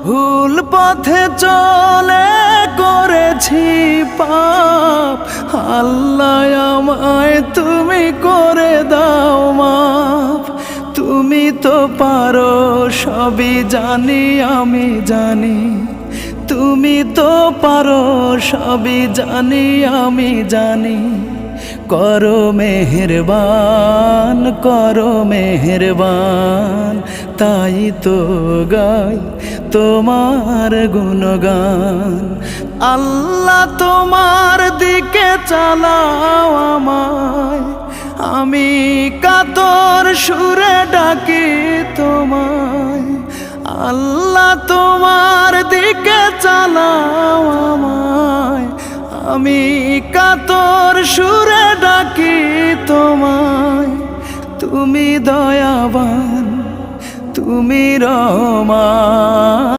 ভুল পথে চলে করেছি পাপ, আল্লাহ আমায় তুমি করে দাও মাফ। তুমি তো পারো সবই জানি আমি জানি, তুমি তো পারো সবই জানি আমি জানি। করো মেহেরবান, করো মেহেরবান, তাই তো গাই তোমার গুণগান। আল্লাহ তোমার দিকে চালাও আমায়, আমি কাতর সুরে ডাকি তোমায়। আল্লাহ তোমার দিকে চালাও আমায়, আমি কাতর সুরে ডাকি তোমায়। তুমি দয়াবান, তুমি রহমান।